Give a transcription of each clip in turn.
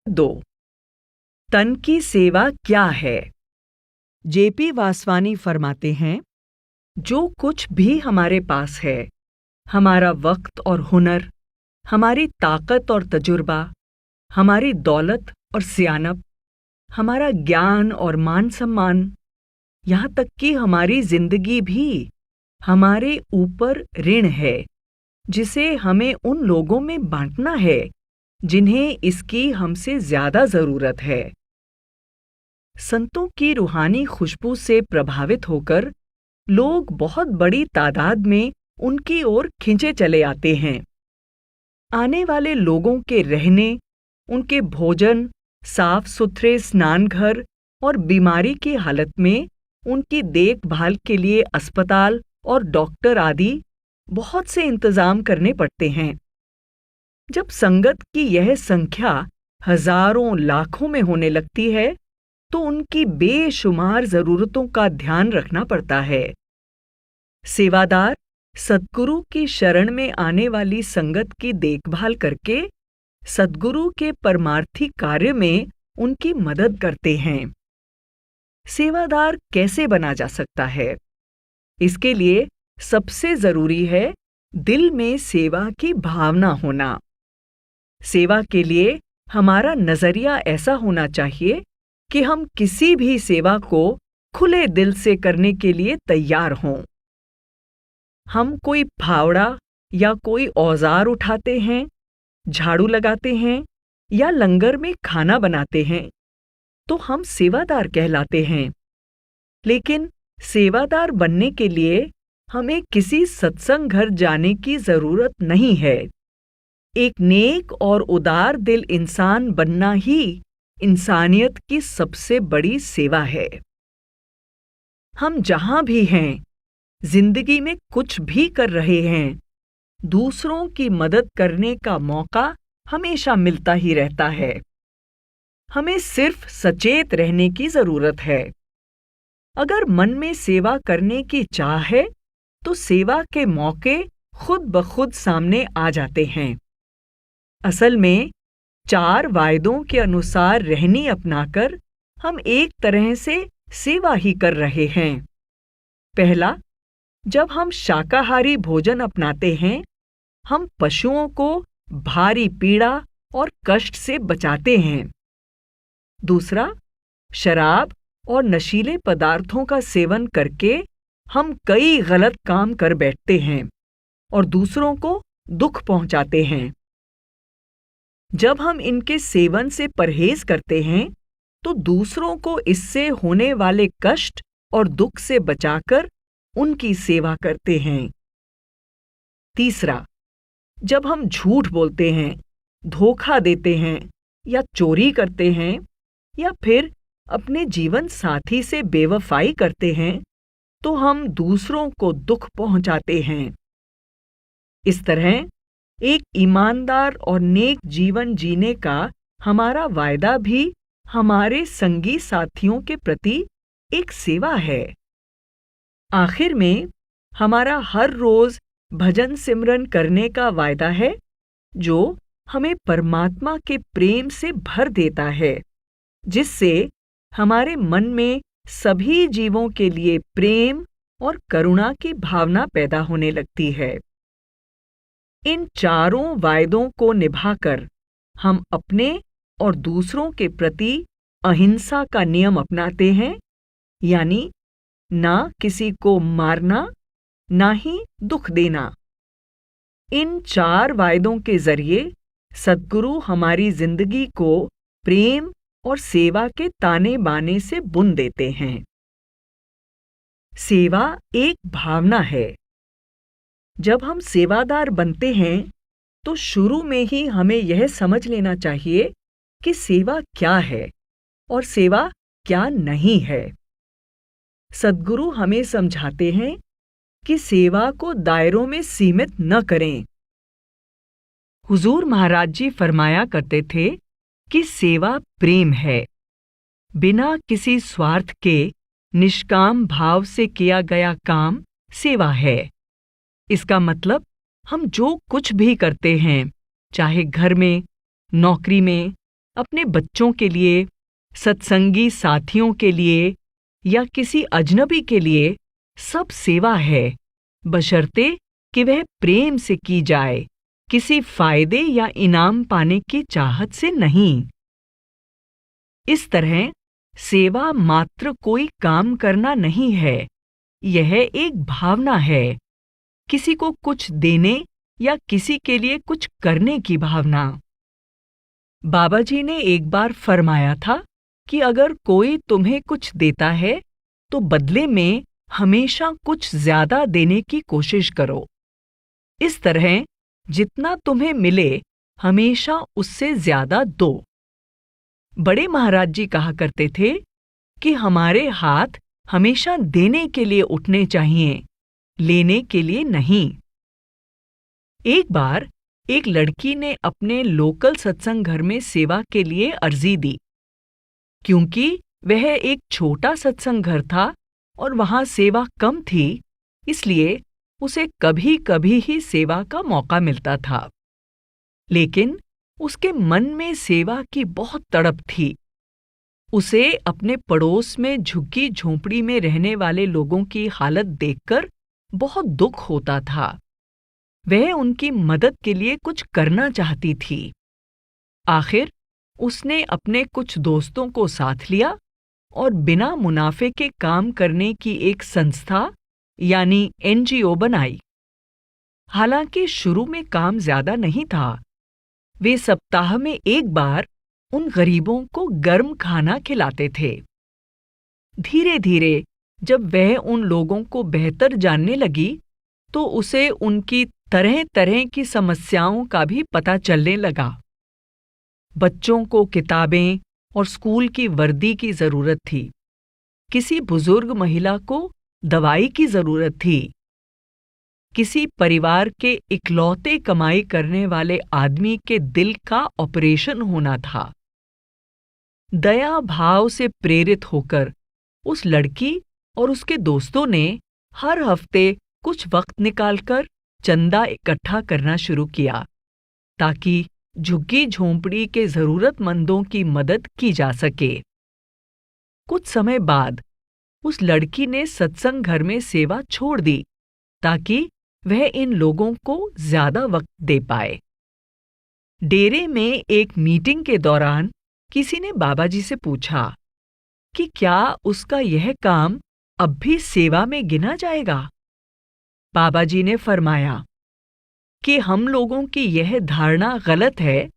2. तन की सेवा क्या है? जेपी वासवानी फरमाते हैं, जो कुछ भी हमारे पास है, हमारा वक्त और हुनर, हमारी ताकत और तजुर्बा, हमारी दौलत और सियानत, हमारा ज्ञान और मान सम्मान, यहाँ तक कि हमारी जिंदगी भी हमारे ऊपर ऋण है, जिसे हमें उन लोगों में बांटना है जिन्हें इसकी हमसे ज्यादा जरूरत है। संतों की रूहानी खुशबू से प्रभावित होकर लोग बहुत बड़ी तादाद में उनकी ओर खिंचे चले आते हैं। आने वाले लोगों के रहने, उनके भोजन, साफ सुथरे स्नानघर और बीमारी की हालत में उनकी देखभाल के लिए अस्पताल और डॉक्टर आदि बहुत से इंतजाम करने पड़ते हैं। जब संगत की यह संख्या हजारों लाखों में होने लगती है तो उनकी बेशुमार जरूरतों का ध्यान रखना पड़ता है। सेवादार सद्गुरु की शरण में आने वाली संगत की देखभाल करके सद्गुरु के परमार्थी कार्य में उनकी मदद करते हैं। सेवादार कैसे बना जा सकता है? इसके लिए सबसे जरूरी है दिल में सेवा की भावना होना। सेवा के लिए हमारा नजरिया ऐसा होना चाहिए कि हम किसी भी सेवा को खुले दिल से करने के लिए तैयार हों। हम कोई फावड़ा या कोई औजार उठाते हैं, झाड़ू लगाते हैं या लंगर में खाना बनाते हैं तो हम सेवादार कहलाते हैं। लेकिन सेवादार बनने के लिए हमें किसी सत्संग घर जाने की जरूरत नहीं है। एक नेक और उदार दिल इंसान बनना ही इंसानियत की सबसे बड़ी सेवा है। हम जहां भी हैं, जिंदगी में कुछ भी कर रहे हैं, दूसरों की मदद करने का मौका हमेशा मिलता ही रहता है। हमें सिर्फ सचेत रहने की जरूरत है। अगर मन में सेवा करने की चाह है तो सेवा के मौके खुद ब खुद सामने आ जाते हैं। असल में 4 वायदों के अनुसार रहनी अपनाकर हम एक तरह से सेवा ही कर रहे हैं। पहला, जब हम शाकाहारी भोजन अपनाते हैं, हम पशुओं को भारी पीड़ा और कष्ट से बचाते हैं। दूसरा, शराब और नशीले पदार्थों का सेवन करके हम कई गलत काम कर बैठते हैं और दूसरों को दुख पहुंचाते हैं। जब हम इनके सेवन से परहेज करते हैं तो दूसरों को इससे होने वाले कष्ट और दुख से बचाकर उनकी सेवा करते हैं। तीसरा, जब हम झूठ बोलते हैं, धोखा देते हैं या चोरी करते हैं या फिर अपने जीवन साथी से बेवफाई करते हैं तो हम दूसरों को दुख पहुंचाते हैं। इस तरह एक ईमानदार और नेक जीवन जीने का हमारा वायदा भी हमारे संगी साथियों के प्रति एक सेवा है। आखिर में हमारा हर रोज भजन सिमरन करने का वायदा है जो हमें परमात्मा के प्रेम से भर देता है, जिससे हमारे मन में सभी जीवों के लिए प्रेम और करुणा की भावना पैदा होने लगती है। इन चारों वायदों को निभाकर हम अपने और दूसरों के प्रति अहिंसा का नियम अपनाते हैं, यानी ना किसी को मारना, ना ही दुख देना। इन 4 वायदों के जरिए सद्गुरु हमारी जिंदगी को प्रेम और सेवा के ताने बाने से बुन देते हैं। सेवा एक भावना है। जब हम सेवादार बनते हैं तो शुरू में ही हमें यह समझ लेना चाहिए कि सेवा क्या है और सेवा क्या नहीं है। सद्गुरु हमें समझाते हैं कि सेवा को दायरों में सीमित न करें। हुजूर महाराज जी फरमाया करते थे कि सेवा प्रेम है। बिना किसी स्वार्थ के निष्काम भाव से किया गया काम सेवा है। इसका मतलब हम जो कुछ भी करते हैं, चाहे घर में, नौकरी में, अपने बच्चों के लिए, सत्संगी साथियों के लिए या किसी अजनबी के लिए सब सेवा है, बशर्ते कि वह प्रेम से की जाए, किसी फायदे या इनाम पाने की चाहत से नहीं। इस तरह सेवा मात्र कोई काम करना नहीं है, यह एक भावना है, किसी को कुछ देने या किसी के लिए कुछ करने की भावना। बाबा जी ने एक बार फरमाया था कि अगर कोई तुम्हें कुछ देता है तो बदले में हमेशा कुछ ज्यादा देने की कोशिश करो। इस तरह जितना तुम्हें मिले हमेशा उससे ज्यादा दो। बड़े महाराज जी कहा करते थे कि हमारे हाथ हमेशा देने के लिए उठने चाहिए, लेने के लिए नहीं। एक बार एक लड़की ने अपने लोकल सत्संग घर में सेवा के लिए अर्जी दी। क्योंकि वह एक छोटा सत्संग घर था और वहां सेवा कम थी, इसलिए उसे कभी कभी ही सेवा का मौका मिलता था। लेकिन उसके मन में सेवा की बहुत तड़प थी। उसे अपने पड़ोस में झुग्गी झोंपड़ी में रहने वाले लोगों की हालत देखकर बहुत दुख होता था। वह उनकी मदद के लिए कुछ करना चाहती थी। आखिर उसने अपने कुछ दोस्तों को साथ लिया और बिना मुनाफे के काम करने की एक संस्था यानी NGO बनाई। हालांकि शुरू में काम ज्यादा नहीं था। वे सप्ताह में एक बार उन गरीबों को गर्म खाना खिलाते थे। धीरे धीरे जब वह उन लोगों को बेहतर जानने लगी तो उसे उनकी तरह तरह की समस्याओं का भी पता चलने लगा। बच्चों को किताबें और स्कूल की वर्दी की जरूरत थी। किसी बुजुर्ग महिला को दवाई की जरूरत थी। किसी परिवार के इकलौते कमाई करने वाले आदमी के दिल का ऑपरेशन होना था। दया भाव से प्रेरित होकर उस लड़की और उसके दोस्तों ने हर हफ्ते कुछ वक्त निकालकर चंदा इकट्ठा करना शुरू किया ताकि झुग्गी झोंपड़ी के जरूरतमंदों की मदद की जा सके। कुछ समय बाद उस लड़की ने सत्संग घर में सेवा छोड़ दी ताकि वह इन लोगों को ज्यादा वक्त दे पाए। डेरे में एक मीटिंग के दौरान किसी ने बाबा जी से पूछा कि क्या उसका यह काम अब भी सेवा में गिना जाएगा। बाबा जी ने फरमाया कि हम लोगों की यह धारणा गलत है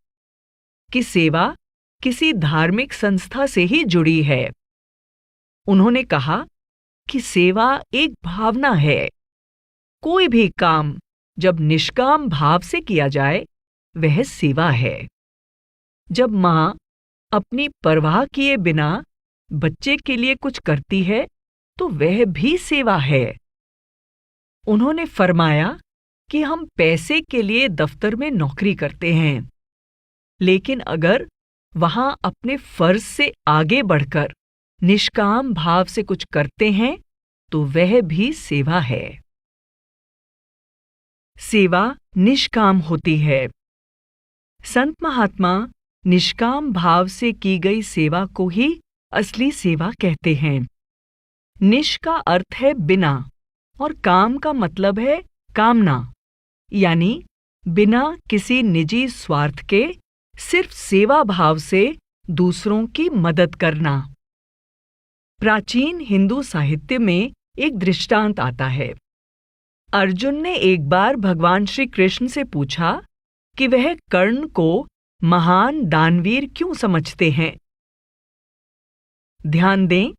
कि सेवा किसी धार्मिक संस्था से ही जुड़ी है। उन्होंने कहा कि सेवा एक भावना है। कोई भी काम जब निष्काम भाव से किया जाए वह सेवा है। जब मां अपनी परवाह किए बिना बच्चे के लिए कुछ करती है तो वह भी सेवा है। उन्होंने फरमाया कि हम पैसे के लिए दफ्तर में नौकरी करते हैं, लेकिन अगर वहां अपने फर्ज से आगे बढ़कर निष्काम भाव से कुछ करते हैं तो वह भी सेवा है। सेवा निष्काम होती है। संत महात्मा निष्काम भाव से की गई सेवा को ही असली सेवा कहते हैं। निष् का अर्थ है बिना और काम का मतलब है कामना, यानी बिना किसी निजी स्वार्थ के सिर्फ सेवा भाव से दूसरों की मदद करना। प्राचीन हिंदू साहित्य में एक दृष्टांत आता है। अर्जुन ने एक बार भगवान श्री कृष्ण से पूछा कि वह कर्ण को महान दानवीर क्यों समझते हैं। ध्यान दें,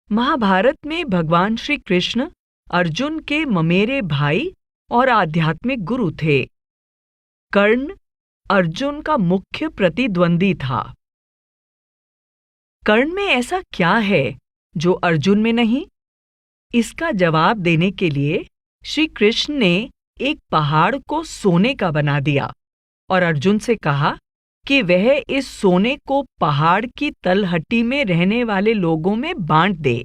महाभारत में भगवान श्री कृष्ण अर्जुन के ममेरे भाई और आध्यात्मिक गुरु थे। कर्ण अर्जुन का मुख्य प्रतिद्वंदी था। कर्ण में ऐसा क्या है जो अर्जुन में नहीं? इसका जवाब देने के लिए श्री कृष्ण ने एक पहाड़ को सोने का बना दिया और अर्जुन से कहा कि वह इस सोने को पहाड़ की तलहटी में रहने वाले लोगों में बांट दे।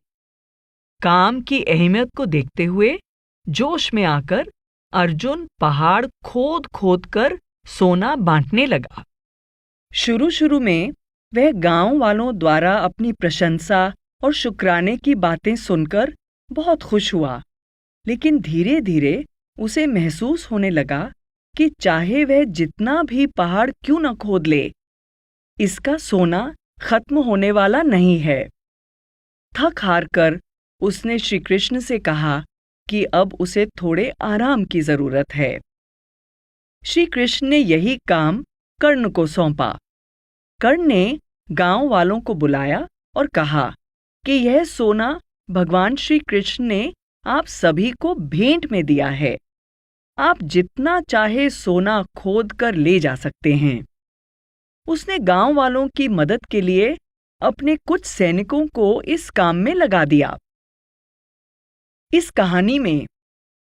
काम की अहमियत को देखते हुए जोश में आकर अर्जुन पहाड़ खोद खोद कर सोना बांटने लगा। शुरू शुरू में वह गांव वालों द्वारा अपनी प्रशंसा और शुक्राने की बातें सुनकर बहुत खुश हुआ, लेकिन धीरे धीरे उसे महसूस होने लगा कि चाहे वह जितना भी पहाड़ क्यों न खोद ले, इसका सोना खत्म होने वाला नहीं है। थक हार कर उसने श्री कृष्ण से कहा कि अब उसे थोड़े आराम की जरूरत है। श्री कृष्ण ने यही काम कर्ण को सौंपा। कर्ण ने गांव वालों को बुलाया और कहा कि यह सोना भगवान श्री कृष्ण ने आप सभी को भेंट में दिया है। आप जितना चाहे सोना खोद कर ले जा सकते हैं। उसने गांव वालों की मदद के लिए अपने कुछ सैनिकों को इस काम में लगा दिया। इस कहानी में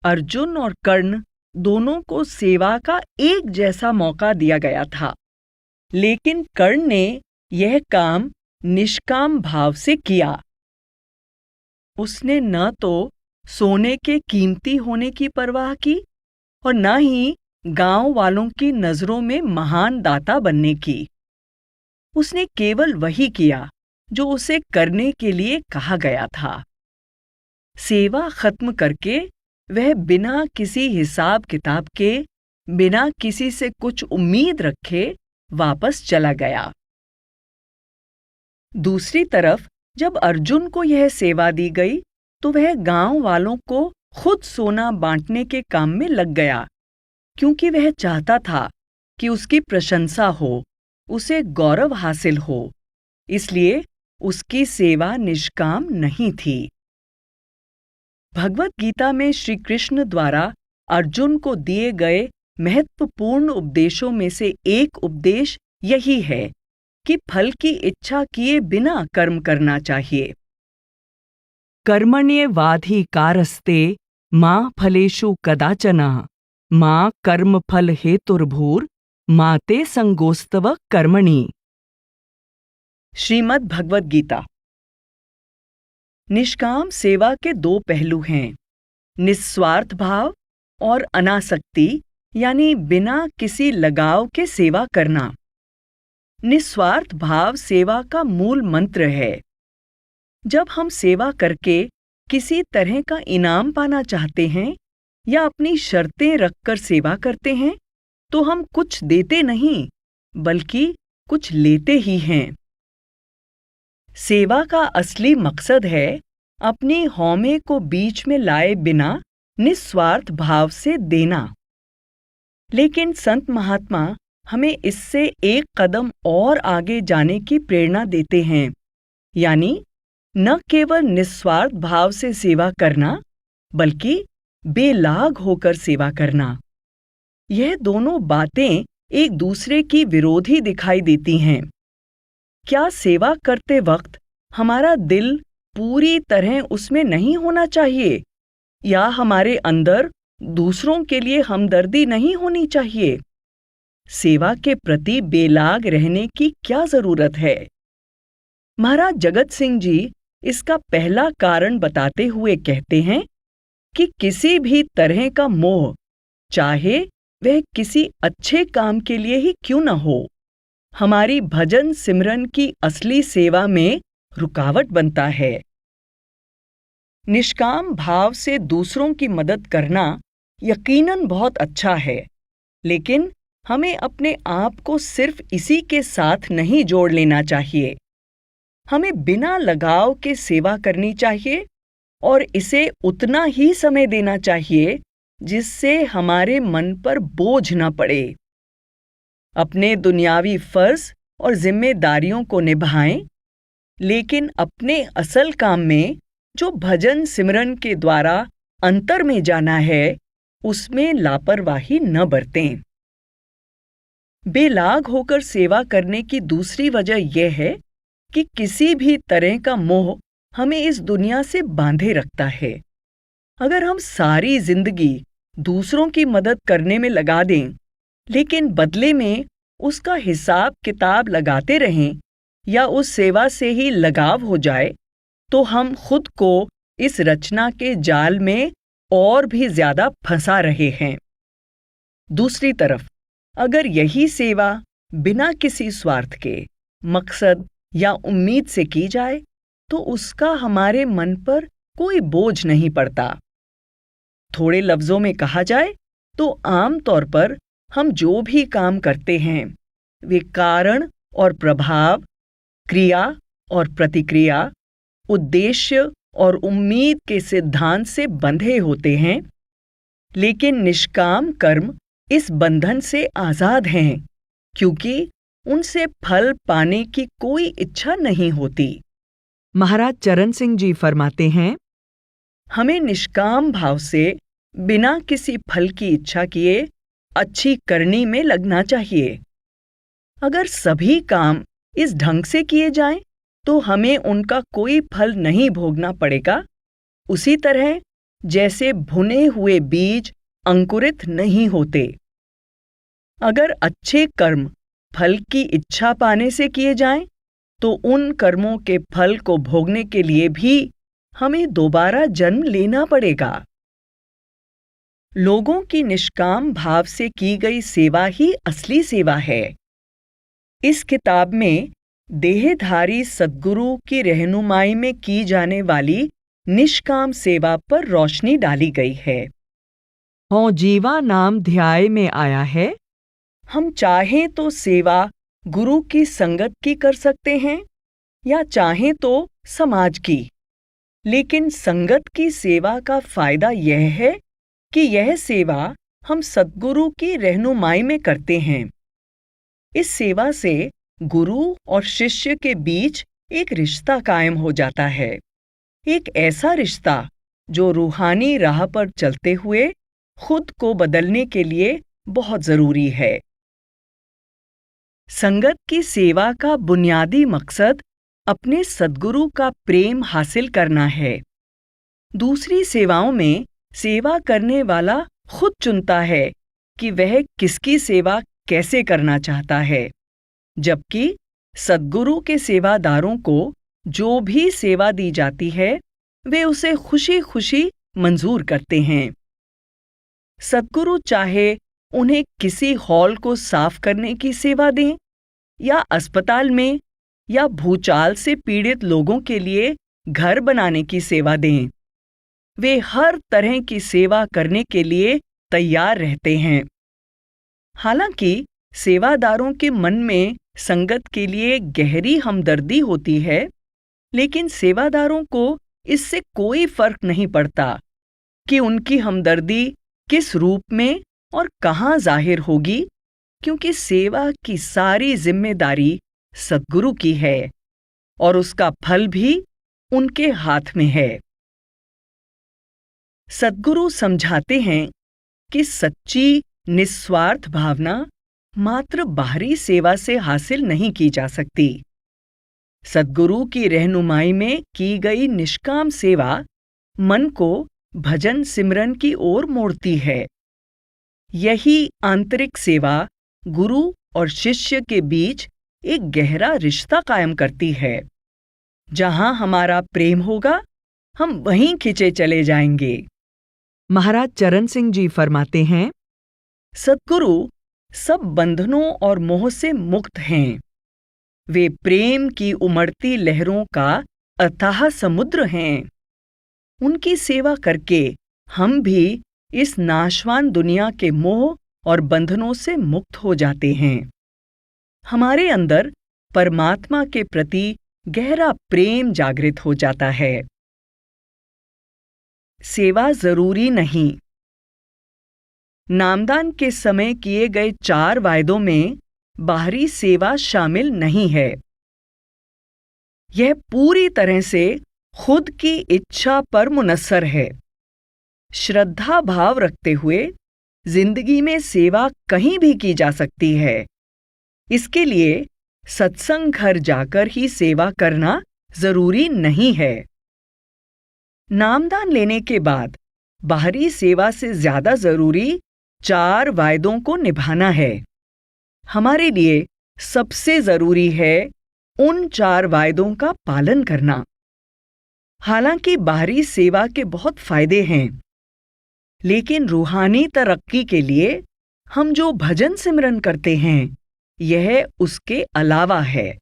अर्जुन और कर्ण दोनों को सेवा का एक जैसा मौका दिया गया था, लेकिन कर्ण ने यह काम निष्काम भाव से किया। उसने न तो सोने के कीमती होने की परवाह की और न ही गांव वालों की नजरों में महान दाता बनने की। उसने केवल वही किया जो उसे करने के लिए कहा गया था। सेवा खत्म करके वह बिना किसी हिसाब किताब के, बिना किसी से कुछ उम्मीद रखे वापस चला गया। दूसरी तरफ जब अर्जुन को यह सेवा दी गई तो वह गांव वालों को खुद सोना बांटने के काम में लग गया, क्योंकि वह चाहता था कि उसकी प्रशंसा हो, उसे गौरव हासिल हो। इसलिए उसकी सेवा निष्काम नहीं थी। भगवत गीता में श्री कृष्ण द्वारा अर्जुन को दिए गए महत्वपूर्ण उपदेशों में से एक उपदेश यही है कि फल की इच्छा किए बिना कर्म करना चाहिए। कर्मण्येवाधिकारस्ते मा फलेषु कदाचन मा कर्मफल हेतुर्भूर मा ते संगोस्तव कर्मणि। श्रीमद् भगवद गीता। निष्काम सेवा के दो पहलू हैं, निस्वार्थ भाव और अनासक्ति, यानी बिना किसी लगाव के सेवा करना। निस्वार्थ भाव सेवा का मूल मंत्र है। जब हम सेवा करके किसी तरह का इनाम पाना चाहते हैं या अपनी शर्तें रखकर सेवा करते हैं, तो हम कुछ देते नहीं, बल्कि कुछ लेते ही हैं। सेवा का असली मकसद है अपनी हौमे को बीच में लाए बिना निस्वार्थ भाव से देना। लेकिन संत महात्मा हमें इससे एक कदम और आगे जाने की प्रेरणा देते हैं, यानी न केवल निस्वार्थ भाव से सेवा करना, बल्कि बेलाग होकर सेवा करना। यह दोनों बातें एक दूसरे की विरोधी दिखाई देती हैं। क्या सेवा करते वक्त हमारा दिल पूरी तरह उसमें नहीं होना चाहिए, या हमारे अंदर दूसरों के लिए हमदर्दी नहीं होनी चाहिए? सेवा के प्रति बेलाग रहने की क्या जरूरत है? महाराज जगत सिंह जी इसका पहला कारण बताते हुए कहते हैं कि किसी भी तरह का मोह, चाहे वह किसी अच्छे काम के लिए ही क्यों न हो, हमारी भजन सिमरन की असली सेवा में रुकावट बनता है। निष्काम भाव से दूसरों की मदद करना यकीनन बहुत अच्छा है, लेकिन हमें अपने आप को सिर्फ इसी के साथ नहीं जोड़ लेना चाहिए। हमें बिना लगाव के सेवा करनी चाहिए और इसे उतना ही समय देना चाहिए जिससे हमारे मन पर बोझ न पड़े। अपने दुनियावी फर्ज और जिम्मेदारियों को निभाएं, लेकिन अपने असल काम में जो भजन सिमरन के द्वारा अंतर में जाना है, उसमें लापरवाही न बरतें। बेलाग होकर सेवा करने की दूसरी वजह यह है कि किसी भी तरह का मोह हमें इस दुनिया से बांधे रखता है। अगर हम सारी जिंदगी दूसरों की मदद करने में लगा दें, लेकिन बदले में उसका हिसाब किताब लगाते रहें या उस सेवा से ही लगाव हो जाए, तो हम खुद को इस रचना के जाल में और भी ज्यादा फंसा रहे हैं। दूसरी तरफ, अगर यही सेवा बिना किसी स्वार्थ के, मकसद या उम्मीद से की जाए तो उसका हमारे मन पर कोई बोझ नहीं पड़ता। थोड़े लफ्जों में कहा जाए तो आम तौर पर हम जो भी काम करते हैं वे कारण और प्रभाव, क्रिया और प्रतिक्रिया, उद्देश्य और उम्मीद के सिद्धांत से बंधे होते हैं, लेकिन निष्काम कर्म इस बंधन से आजाद हैं, क्योंकि उनसे फल पाने की कोई इच्छा नहीं होती। महाराज चरण सिंह जी फरमाते हैं, हमें निष्काम भाव से बिना किसी फल की इच्छा किए अच्छी करनी में लगना चाहिए। अगर सभी काम इस ढंग से किए जाएं, तो हमें उनका कोई फल नहीं भोगना पड़ेगा, उसी तरह जैसे भुने हुए बीज अंकुरित नहीं होते। अगर अच्छे कर्म फल की इच्छा पाने से किए जाएं, तो उन कर्मों के फल को भोगने के लिए भी हमें दोबारा जन्म लेना पड़ेगा। लोगों की निष्काम भाव से की गई सेवा ही असली सेवा है। इस किताब में देहधारी सद्गुरु की रहनुमाई में की जाने वाली निष्काम सेवा पर रोशनी डाली गई है। हों जीवा नाम ध्याय में आया है। हम चाहें तो सेवा गुरु की संगत की कर सकते हैं या चाहें तो समाज की, लेकिन संगत की सेवा का फायदा यह है कि यह सेवा हम सद्गुरु की रहनुमाई में करते हैं। इस सेवा से गुरु और शिष्य के बीच एक रिश्ता कायम हो जाता है, एक ऐसा रिश्ता जो रूहानी राह पर चलते हुए खुद को बदलने के लिए बहुत जरूरी है। संगत की सेवा का बुनियादी मकसद अपने सद्गुरु का प्रेम हासिल करना है। दूसरी सेवाओं में सेवा करने वाला खुद चुनता है कि वह किसकी सेवा कैसे करना चाहता है, जबकि सद्गुरु के सेवादारों को जो भी सेवा दी जाती है वे उसे खुशी खुशी मंजूर करते हैं। सद्गुरु चाहे उन्हें किसी हॉल को साफ करने की सेवा दें या अस्पताल में या भूचाल से पीड़ित लोगों के लिए घर बनाने की सेवा दें, वे हर तरह की सेवा करने के लिए तैयार रहते हैं। हालांकि सेवादारों के मन में संगत के लिए गहरी हमदर्दी होती है, लेकिन सेवादारों को इससे कोई फर्क नहीं पड़ता कि उनकी हमदर्दी किस रूप में और कहाँ जाहिर होगी, क्योंकि सेवा की सारी जिम्मेदारी सद्गुरु की है और उसका फल भी उनके हाथ में है। सद्गुरु समझाते हैं कि सच्ची निस्वार्थ भावना मात्र बाहरी सेवा से हासिल नहीं की जा सकती। सद्गुरु की रहनुमाई में की गई निष्काम सेवा मन को भजन सिमरन की ओर मोड़ती है। यही आंतरिक सेवा गुरु और शिष्य के बीच एक गहरा रिश्ता कायम करती है। जहां हमारा प्रेम होगा, हम वहीं खिंचे चले जाएंगे। महाराज चरण सिंह जी फरमाते हैं, सद्गुरु सब बंधनों और मोह से मुक्त हैं। वे प्रेम की उमड़ती लहरों का अथाह समुद्र हैं। उनकी सेवा करके हम भी इस नाशवान दुनिया के मोह और बंधनों से मुक्त हो जाते हैं। हमारे अंदर परमात्मा के प्रति गहरा प्रेम जागृत हो जाता है। सेवा जरूरी नहीं। नामदान के समय किए गए 4 वायदों में बाहरी सेवा शामिल नहीं है। यह पूरी तरह से खुद की इच्छा पर मुनस्सर है। श्रद्धा भाव रखते हुए जिंदगी में सेवा कहीं भी की जा सकती है। इसके लिए सत्संग घर जाकर ही सेवा करना जरूरी नहीं है। नामदान लेने के बाद बाहरी सेवा से ज्यादा जरूरी 4 वायदों को निभाना है। हमारे लिए सबसे जरूरी है उन 4 वायदों का पालन करना। हालांकि बाहरी सेवा के बहुत फायदे हैं, लेकिन रूहानी तरक्की के लिए हम जो भजन सिमरन करते हैं यह उसके अलावा है।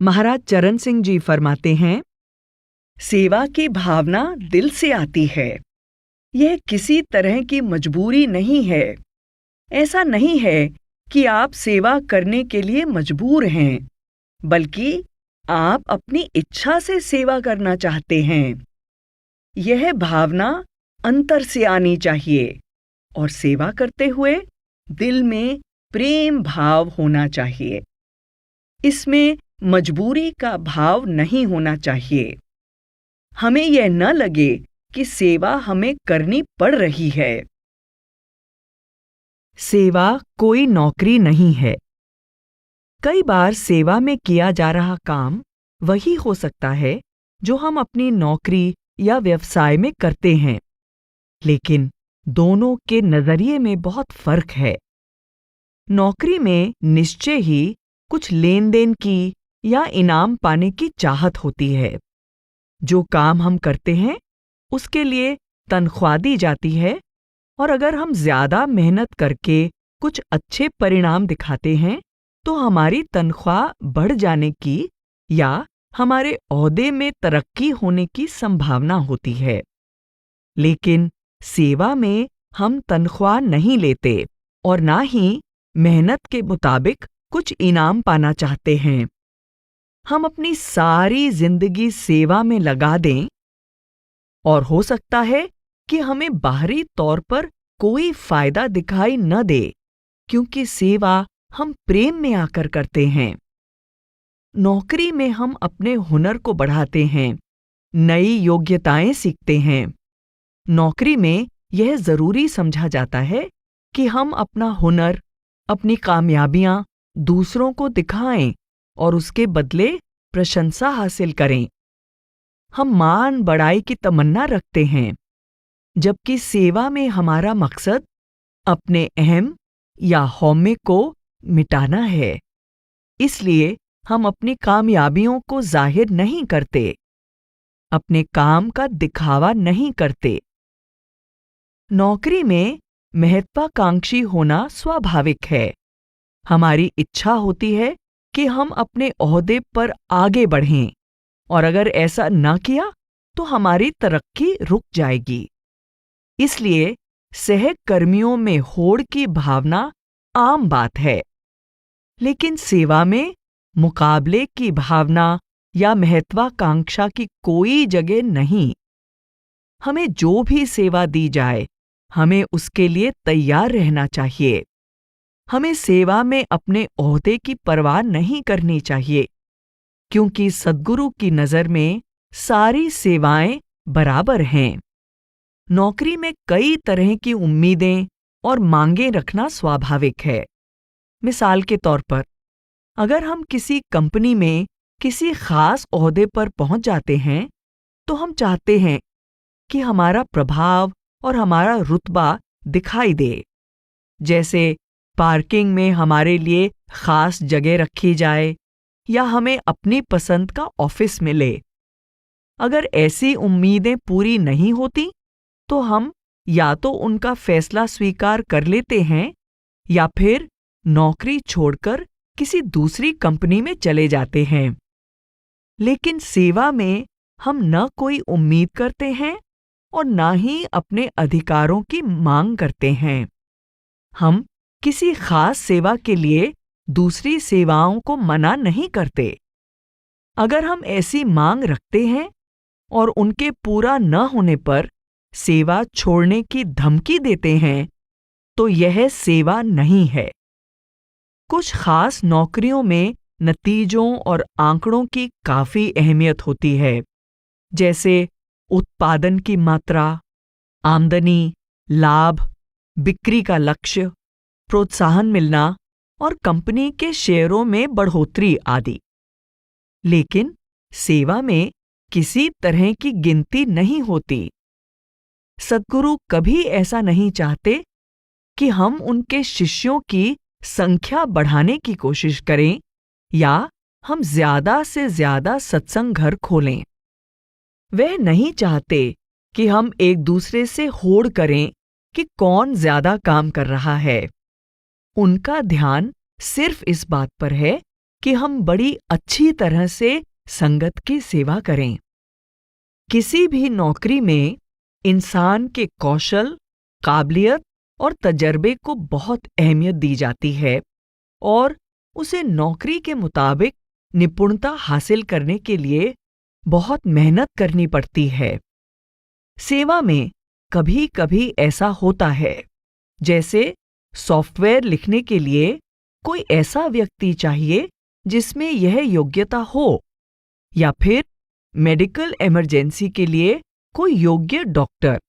महाराज चरण सिंह जी फरमाते हैं, सेवा की भावना दिल से आती है। यह किसी तरह की मजबूरी नहीं है। ऐसा नहीं है कि आप सेवा करने के लिए मजबूर हैं, बल्कि आप अपनी इच्छा से सेवा करना चाहते हैं। यह भावना अंतर से आनी चाहिए और सेवा करते हुए दिल में प्रेम भाव होना चाहिए। इसमें मजबूरी का भाव नहीं होना चाहिए। हमें यह न लगे कि सेवा हमें करनी पड़ रही है। सेवा कोई नौकरी नहीं है। कई बार सेवा में किया जा रहा काम वही हो सकता है जो हम अपनी नौकरी या व्यवसाय में करते हैं, लेकिन दोनों के नजरिए में बहुत फर्क है। नौकरी में निश्चय ही कुछ लेन देन की या इनाम पाने की चाहत होती है। जो काम हम करते हैं उसके लिए तनख्वाह दी जाती है, और अगर हम ज्यादा मेहनत करके कुछ अच्छे परिणाम दिखाते हैं तो हमारी तनख्वाह बढ़ जाने की या हमारे ओहदे में तरक्की होने की संभावना होती है। लेकिन सेवा में हम तनख्वाह नहीं लेते और ना ही मेहनत के मुताबिक कुछ इनाम पाना चाहते हैं। हम अपनी सारी जिंदगी सेवा में लगा दें और हो सकता है कि हमें बाहरी तौर पर कोई फायदा दिखाई न दे, क्योंकि सेवा हम प्रेम में आकर करते हैं। नौकरी में हम अपने हुनर को बढ़ाते हैं, नई योग्यताएं सीखते हैं। नौकरी में यह जरूरी समझा जाता है कि हम अपना हुनर, अपनी कामयाबियां दूसरों को दिखाएं और उसके बदले प्रशंसा हासिल करें। हम मान बढ़ाई की तमन्ना रखते हैं, जबकि सेवा में हमारा मकसद अपने अहम या हौमे को मिटाना है। इसलिए हम अपनी कामयाबियों को जाहिर नहीं करते, अपने काम का दिखावा नहीं करते। नौकरी में महत्वाकांक्षी होना स्वाभाविक है। हमारी इच्छा होती है कि हम अपने ओहदे पर आगे बढ़ें, और अगर ऐसा न किया तो हमारी तरक्की रुक जाएगी। इसलिए सहकर्मियों में होड़ की भावना आम बात है। लेकिन सेवा में मुकाबले की भावना या महत्वाकांक्षा की कोई जगह नहीं। हमें जो भी सेवा दी जाए, हमें उसके लिए तैयार रहना चाहिए। हमें सेवा में अपने ओहदे की परवाह नहीं करनी चाहिए, क्योंकि सद्गुरु की नजर में सारी सेवाएं बराबर हैं। नौकरी में कई तरह की उम्मीदें और मांगें रखना स्वाभाविक है। मिसाल के तौर पर, अगर हम किसी कंपनी में किसी खास ओहदे पर पहुंच जाते हैं तो हम चाहते हैं कि हमारा प्रभाव और हमारा रुतबा दिखाई दे। जैसे पार्किंग में हमारे लिए खास जगह रखी जाए या हमें अपनी पसंद का ऑफिस मिले। अगर ऐसी उम्मीदें पूरी नहीं होती तो हम या तो उनका फैसला स्वीकार कर लेते हैं या फिर नौकरी छोड़कर किसी दूसरी कंपनी में चले जाते हैं। लेकिन सेवा में हम न कोई उम्मीद करते हैं और न ही अपने अधिकारों की मांग करते हैं। हम किसी खास सेवा के लिए दूसरी सेवाओं को मना नहीं करते। अगर हम ऐसी मांग रखते हैं और उनके पूरा न होने पर सेवा छोड़ने की धमकी देते हैं तो यह सेवा नहीं है। कुछ खास नौकरियों में नतीजों और आंकड़ों की काफी अहमियत होती है, जैसे उत्पादन की मात्रा, आमदनी, लाभ, बिक्री का लक्ष्य, प्रोत्साहन मिलना और कंपनी के शेयरों में बढ़ोतरी आदि। लेकिन सेवा में किसी तरह की गिनती नहीं होती। सद्गुरु कभी ऐसा नहीं चाहते कि हम उनके शिष्यों की संख्या बढ़ाने की कोशिश करें या हम ज्यादा से ज्यादा सत्संग घर खोलें। वह नहीं चाहते कि हम एक दूसरे से होड़ करें कि कौन ज्यादा काम कर रहा है। उनका ध्यान सिर्फ इस बात पर है कि हम बड़ी अच्छी तरह से संगत की सेवा करें। किसी भी नौकरी में इंसान के कौशल, काबिलियत और तजर्बे को बहुत अहमियत दी जाती है और उसे नौकरी के मुताबिक निपुणता हासिल करने के लिए बहुत मेहनत करनी पड़ती है। सेवा में कभी कभी ऐसा होता है, जैसे सॉफ्टवेयर लिखने के लिए कोई ऐसा व्यक्ति चाहिए जिसमें यह योग्यता हो, या फिर मेडिकल इमरजेंसी के लिए कोई योग्य डॉक्टर।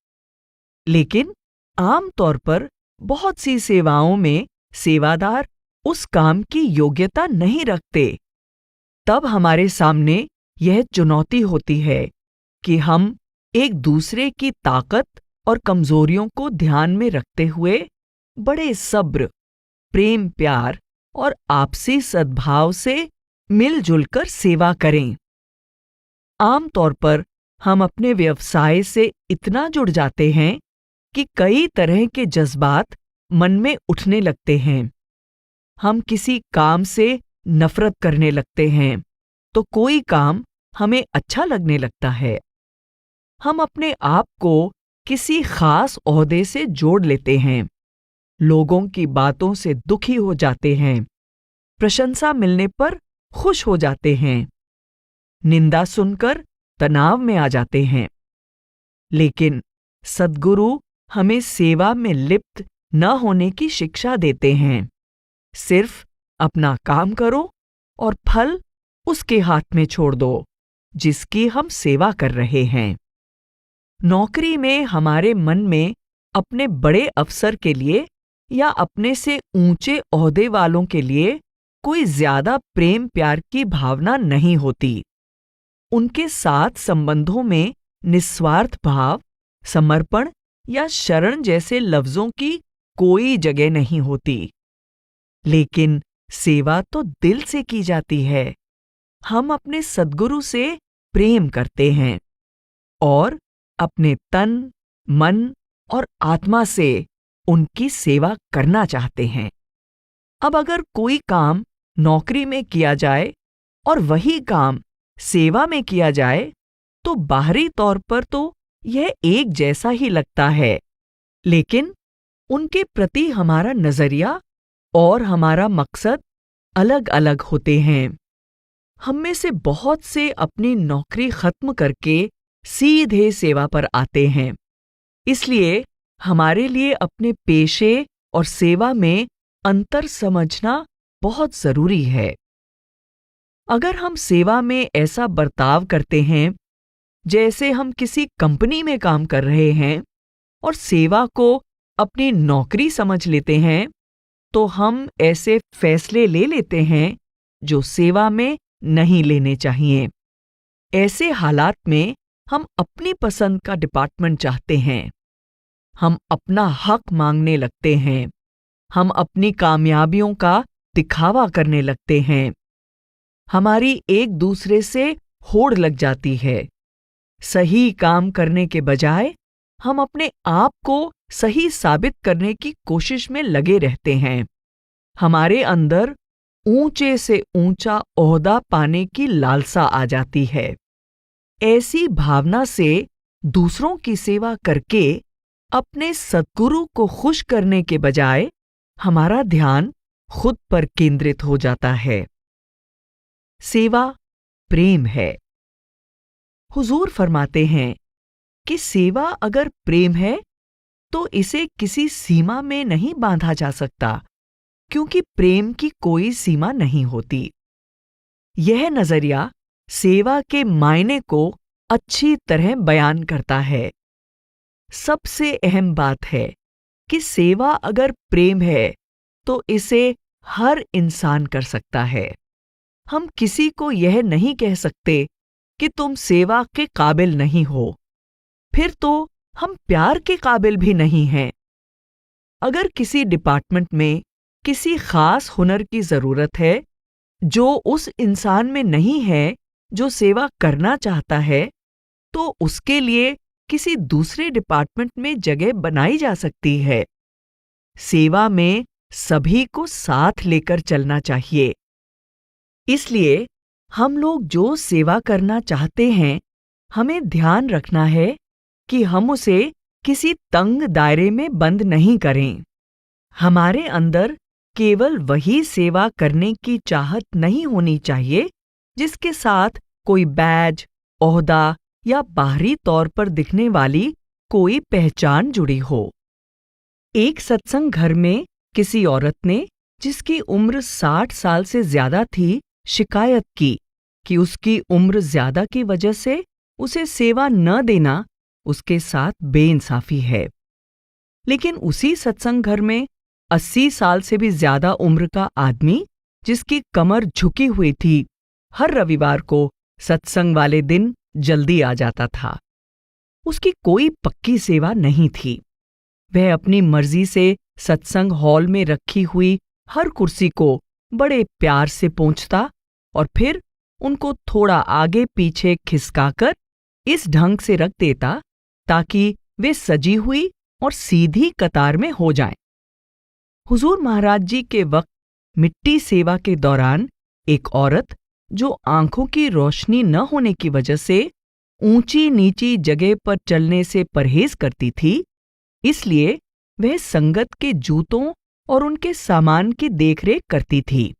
लेकिन आम तौर पर बहुत सी सेवाओं में सेवादार उस काम की योग्यता नहीं रखते। तब हमारे सामने यह चुनौती होती है कि हम एक दूसरे की ताकत और कमजोरियों को ध्यान में रखते हुए बड़े सब्र, प्रेम, प्यार और आपसी सद्भाव से मिलजुल कर सेवा करें। आम तौर पर हम अपने व्यवसाय से इतना जुड़ जाते हैं कि कई तरह के जज्बात मन में उठने लगते हैं। हम किसी काम से नफरत करने लगते हैं तो कोई काम हमें अच्छा लगने लगता है। हम अपने आप को किसी खास ओहदे से जोड़ लेते हैं, लोगों की बातों से दुखी हो जाते हैं, प्रशंसा मिलने पर खुश हो जाते हैं, निंदा सुनकर तनाव में आ जाते हैं। लेकिन सद्गुरु हमें सेवा में लिप्त न होने की शिक्षा देते हैं। सिर्फ अपना काम करो और फल उसके हाथ में छोड़ दो जिसकी हम सेवा कर रहे हैं। नौकरी में हमारे मन में अपने बड़े अफसर के लिए या अपने से ऊंचे ओहदे वालों के लिए कोई ज्यादा प्रेम प्यार की भावना नहीं होती। उनके साथ संबंधों में निस्वार्थ भाव, समर्पण या शरण जैसे लफ्जों की कोई जगह नहीं होती। लेकिन सेवा तो दिल से की जाती है। हम अपने सद्गुरु से प्रेम करते हैं और अपने तन, मन और आत्मा से उनकी सेवा करना चाहते हैं। अब अगर कोई काम नौकरी में किया जाए और वही काम सेवा में किया जाए तो बाहरी तौर पर तो यह एक जैसा ही लगता है, लेकिन उनके प्रति हमारा नजरिया और हमारा मकसद अलग अलग होते हैं। हम में से बहुत से अपनी नौकरी खत्म करके सीधे सेवा पर आते हैं। इसलिए हमारे लिए अपने पेशे और सेवा में अंतर समझना बहुत जरूरी है। अगर हम सेवा में ऐसा बर्ताव करते हैं जैसे हम किसी कंपनी में काम कर रहे हैं और सेवा को अपनी नौकरी समझ लेते हैं, तो हम ऐसे फैसले ले लेते हैं जो सेवा में नहीं लेने चाहिए। ऐसे हालात में हम अपनी पसंद का डिपार्टमेंट चाहते हैं। हम अपना हक मांगने लगते हैं। हम अपनी कामयाबियों का दिखावा करने लगते हैं। हमारी एक दूसरे से होड़ लग जाती है। सही काम करने के बजाय हम अपने आप को सही साबित करने की कोशिश में लगे रहते हैं। हमारे अंदर ऊंचे से ऊंचा ओहदा पाने की लालसा आ जाती है। ऐसी भावना से दूसरों की सेवा करके अपने सद्गुरु को खुश करने के बजाय हमारा ध्यान खुद पर केंद्रित हो जाता है। सेवा प्रेम है। हुजूर फरमाते हैं कि सेवा अगर प्रेम है तो इसे किसी सीमा में नहीं बांधा जा सकता, क्योंकि प्रेम की कोई सीमा नहीं होती। यह नजरिया सेवा के मायने को अच्छी तरह बयान करता है। सबसे अहम बात है कि सेवा अगर प्रेम है तो इसे हर इंसान कर सकता है। हम किसी को यह नहीं कह सकते कि तुम सेवा के काबिल नहीं हो, फिर तो हम प्यार के काबिल भी नहीं हैं। अगर किसी डिपार्टमेंट में किसी खास हुनर की जरूरत है जो उस इंसान में नहीं है जो सेवा करना चाहता है, तो उसके लिए किसी दूसरे डिपार्टमेंट में जगह बनाई जा सकती है। सेवा में सभी को साथ लेकर चलना चाहिए। इसलिए हम लोग जो सेवा करना चाहते हैं, हमें ध्यान रखना है कि हम उसे किसी तंग दायरे में बंद नहीं करें। हमारे अंदर केवल वही सेवा करने की चाहत नहीं होनी चाहिए जिसके साथ कोई बैज, ओहदा या बाहरी तौर पर दिखने वाली कोई पहचान जुड़ी हो। एक सत्संग घर में किसी औरत ने, जिसकी उम्र 60 साल से ज्यादा थी, शिकायत की कि उसकी उम्र ज्यादा की वजह से उसे सेवा न देना उसके साथ बेइंसाफी है। लेकिन उसी सत्संग घर में 80 साल से भी ज्यादा उम्र का आदमी, जिसकी कमर झुकी हुई थी, हर रविवार को सत्संग वाले दिन जल्दी आ जाता था। उसकी कोई पक्की सेवा नहीं थी। वह अपनी मर्जी से सत्संग हॉल में रखी हुई हर कुर्सी को बड़े प्यार से पोंछता और फिर उनको थोड़ा आगे पीछे खिसकाकर इस ढंग से रख देता ताकि वे सजी हुई और सीधी कतार में हो जाएं। हुजूर महाराज जी के वक्त मिट्टी सेवा के दौरान एक औरत, जो आंखों की रोशनी न होने की वजह से ऊंची नीची जगह पर चलने से परहेज करती थी, इसलिए वह संगत के जूतों और उनके सामान की देखरेख करती थी।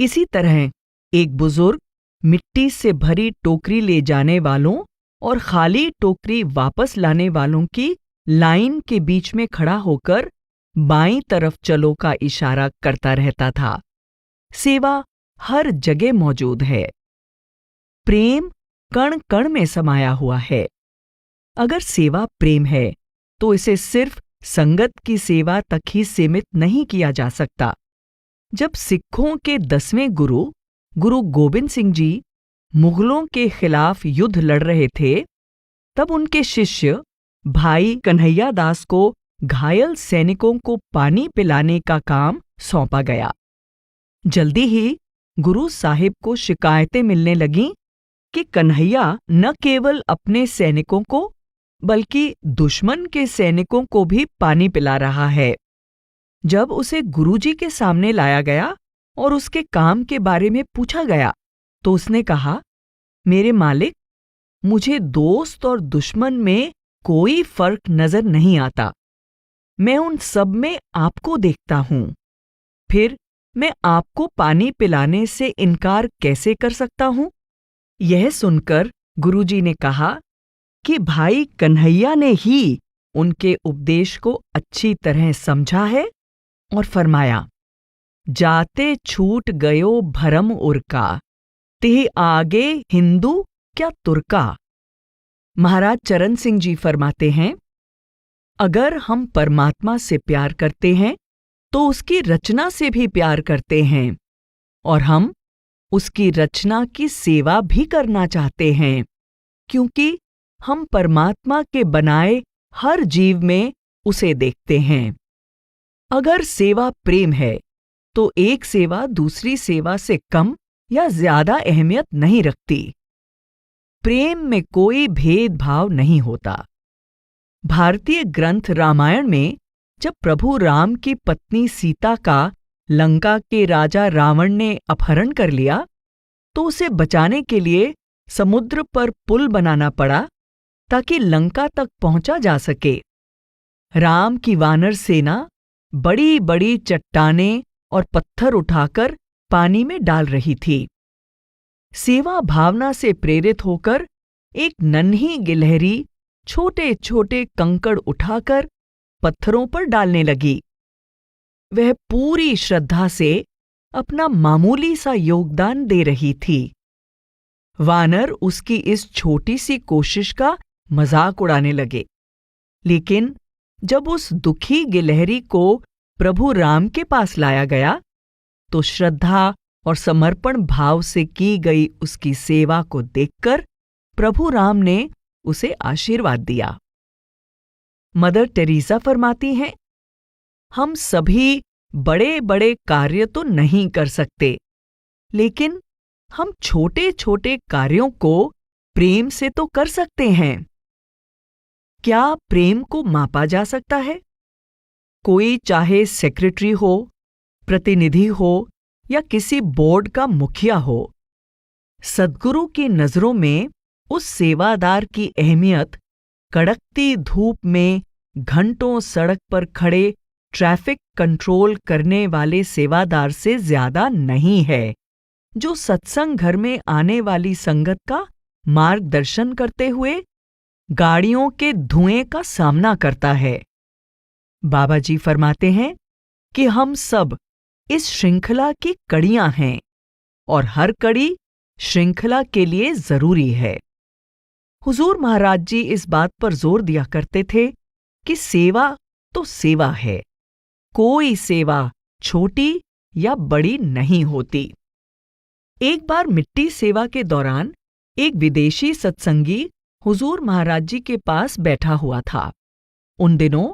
इसी तरह एक बुजुर्ग मिट्टी से भरी टोकरी ले जाने वालों और खाली टोकरी वापस लाने वालों की लाइन के बीच में खड़ा होकर बाईं तरफ चलो का इशारा करता रहता था। सेवा हर जगह मौजूद है। प्रेम कण कण में समाया हुआ है। अगर सेवा प्रेम है तो इसे सिर्फ संगत की सेवा तक ही सीमित नहीं किया जा सकता। जब सिखों के 10वें गुरु गोबिंद सिंह जी मुगलों के खिलाफ युद्ध लड़ रहे थे, तब उनके शिष्य भाई कन्हैया दास को घायल सैनिकों को पानी पिलाने का काम सौंपा गया। जल्दी ही गुरु साहिब को शिकायतें मिलने लगीं कि कन्हैया न केवल अपने सैनिकों को बल्कि दुश्मन के सैनिकों को भी पानी पिला रहा है। जब उसे गुरुजी के सामने लाया गया और उसके काम के बारे में पूछा गया तो उसने कहा, मेरे मालिक, मुझे दोस्त और दुश्मन में कोई फर्क नजर नहीं आता। मैं उन सब में आपको देखता हूं। फिर मैं आपको पानी पिलाने से इनकार कैसे कर सकता हूं? यह सुनकर गुरुजी ने कहा कि भाई कन्हैया ने ही उनके उपदेश को अच्छी तरह समझा है और फरमाया, जाते छूट गयो भरम उरका, ते आगे हिंदू क्या तुर्का। महाराज चरण सिंह जी फरमाते हैं, अगर हम परमात्मा से प्यार करते हैं तो उसकी रचना से भी प्यार करते हैं और हम उसकी रचना की सेवा भी करना चाहते हैं, क्योंकि हम परमात्मा के बनाए हर जीव में उसे देखते हैं। अगर सेवा प्रेम है तो एक सेवा दूसरी सेवा से कम या ज्यादा अहमियत नहीं रखती। प्रेम में कोई भेदभाव नहीं होता। भारतीय ग्रंथ रामायण में जब प्रभु राम की पत्नी सीता का लंका के राजा रावण ने अपहरण कर लिया तो उसे बचाने के लिए समुद्र पर पुल बनाना पड़ा ताकि लंका तक पहुंचा जा सके। राम की वानर सेना बड़ी बड़ी चट्टानें और पत्थर उठाकर पानी में डाल रही थी। सेवा भावना से प्रेरित होकर एक नन्ही गिलहरी छोटे छोटे कंकड़ उठाकर पत्थरों पर डालने लगी। वह पूरी श्रद्धा से अपना मामूली सा योगदान दे रही थी। वानर उसकी इस छोटी सी कोशिश का मजाक उड़ाने लगे, लेकिन जब उस दुखी गिलहरी को प्रभु राम के पास लाया गया तो श्रद्धा और समर्पण भाव से की गई उसकी सेवा को देखकर प्रभु राम ने उसे आशीर्वाद दिया। मदर टेरेसा फरमाती हैं, हम सभी बड़े बड़े कार्य तो नहीं कर सकते, लेकिन हम छोटे छोटे कार्यों को प्रेम से तो कर सकते हैं। क्या प्रेम को मापा जा सकता है? कोई चाहे सेक्रेटरी हो, प्रतिनिधि हो या किसी बोर्ड का मुखिया हो, सद्गुरु की नजरों में उस सेवादार की अहमियत कड़कती धूप में घंटों सड़क पर खड़े ट्रैफिक कंट्रोल करने वाले सेवादार से ज्यादा नहीं है, जो सत्संग घर में आने वाली संगत का मार्गदर्शन करते हुए गाड़ियों के धुएं का सामना करता है। बाबा जी फरमाते हैं कि हम सब इस श्रृंखला की कड़ियां हैं और हर कड़ी श्रृंखला के लिए जरूरी है। हुजूर महाराज जी इस बात पर जोर दिया करते थे कि सेवा तो सेवा है, कोई सेवा छोटी या बड़ी नहीं होती। एक बार मिट्टी सेवा के दौरान एक विदेशी सत्संगी हुजूर महाराज जी के पास बैठा हुआ था। उन दिनों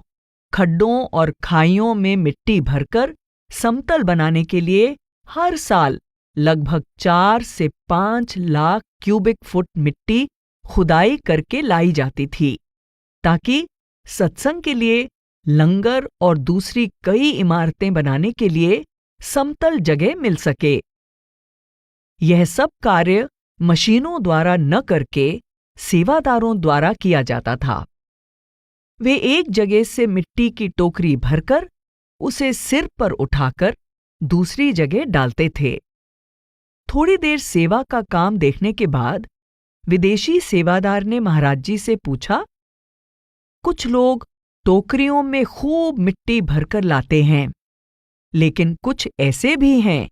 खड्डों और खाइयों में मिट्टी भरकर समतल बनाने के लिए हर साल लगभग 4 से 5 लाख क्यूबिक फुट मिट्टी खुदाई करके लाई जाती थी, ताकि सत्संग के लिए, लंगर और दूसरी कई इमारतें बनाने के लिए समतल जगह मिल सके। यह सब कार्य मशीनों द्वारा न करके सेवादारों द्वारा किया जाता था। वे एक जगह से मिट्टी की टोकरी भरकर उसे सिर पर उठाकर दूसरी जगह डालते थे। थोड़ी देर सेवा का काम देखने के बाद विदेशी सेवादार ने महाराज जी से पूछा, कुछ लोग टोकरियों में खूब मिट्टी भरकर लाते हैं, लेकिन कुछ ऐसे भी हैं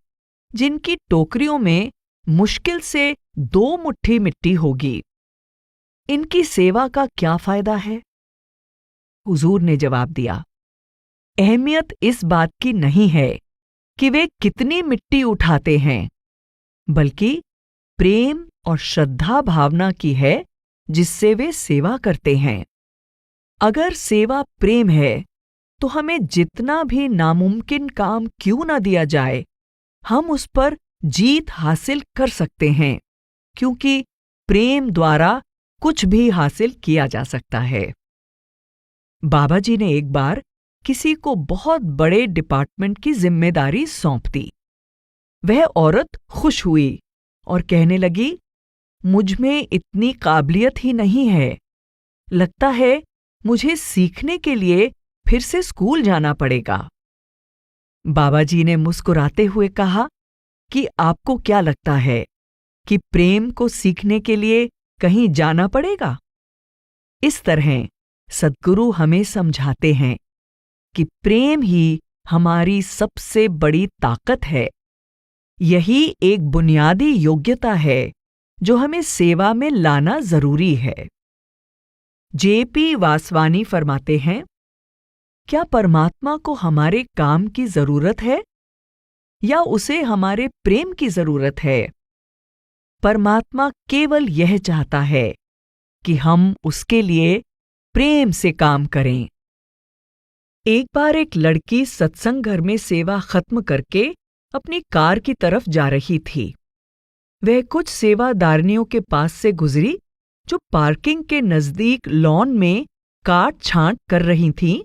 जिनकी टोकरियों में मुश्किल से 2 मुट्ठी मिट्टी होगी। इनकी सेवा का क्या फायदा है? हुजूर ने जवाब दिया, अहमियत इस बात की नहीं है कि वे कितनी मिट्टी उठाते हैं, बल्कि प्रेम और श्रद्धा भावना की है जिससे वे सेवा करते हैं। अगर सेवा प्रेम है तो हमें जितना भी नामुमकिन काम क्यों न दिया जाए, हम उस पर जीत हासिल कर सकते हैं, क्योंकि प्रेम द्वारा कुछ भी हासिल किया जा सकता है। बाबा जी ने एक बार किसी को बहुत बड़े डिपार्टमेंट की जिम्मेदारी सौंप दी। वह औरत खुश हुई और कहने लगी, मुझ में इतनी काबिलियत ही नहीं है, लगता है मुझे सीखने के लिए फिर से स्कूल जाना पड़ेगा। बाबा जी ने मुस्कुराते हुए कहा कि आपको क्या लगता है कि प्रेम को सीखने के लिए कहीं जाना पड़ेगा? इस तरह सद्गुरु हमें समझाते हैं कि प्रेम ही हमारी सबसे बड़ी ताकत है। यही एक बुनियादी योग्यता है जो हमें सेवा में लाना जरूरी है। जेपी वासवानी फरमाते हैं, क्या परमात्मा को हमारे काम की जरूरत है या उसे हमारे प्रेम की जरूरत है? परमात्मा केवल यह चाहता है कि हम उसके लिए प्रेम से काम करें। एक बार एक लड़की सत्संग घर में सेवा खत्म करके अपनी कार की तरफ जा रही थी। वह कुछ सेवादारनियों के पास से गुजरी जो पार्किंग के नजदीक लॉन में काट छांट कर रही थीं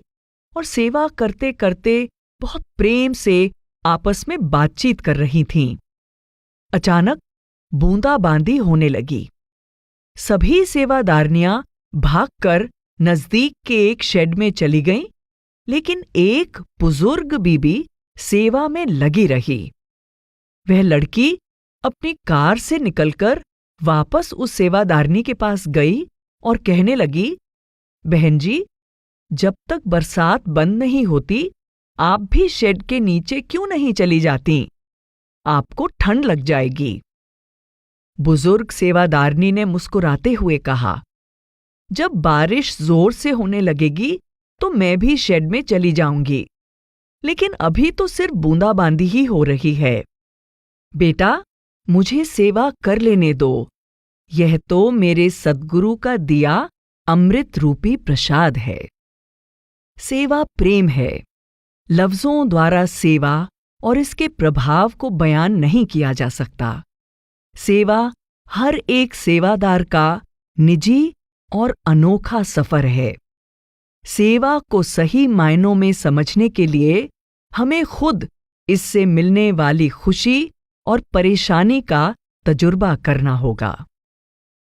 और सेवा करते करते बहुत प्रेम से आपस में बातचीत कर रही थीं। अचानक बूंदाबांदी होने लगी। सभी सेवादारनियां भागकर नजदीक के एक शेड में चली गईं, लेकिन एक बुजुर्ग बीबी सेवा में लगी रही। वह लड़की अपनी कार से निकलकर वापस उस सेवादारनी के पास गई और कहने लगी, बहन जी, जब तक बरसात बंद नहीं होती आप भी शेड के नीचे क्यों नहीं चली जाती? आपको ठंड लग जाएगी। बुजुर्ग सेवादारनी ने मुस्कुराते हुए कहा, जब बारिश जोर से होने लगेगी तो मैं भी शेड में चली जाऊंगी, लेकिन अभी तो सिर्फ बूंदाबांदी ही हो रही है। बेटा, मुझे सेवा कर लेने दो, यह तो मेरे सद्गुरु का दिया अमृत रूपी प्रसाद है। सेवा प्रेम है। लफ्जों द्वारा सेवा और इसके प्रभाव को बयान नहीं किया जा सकता। सेवा हर एक सेवादार का निजी और अनोखा सफर है। सेवा को सही मायनों में समझने के लिए हमें खुद इससे मिलने वाली खुशी और परेशानी का तजुर्बा करना होगा।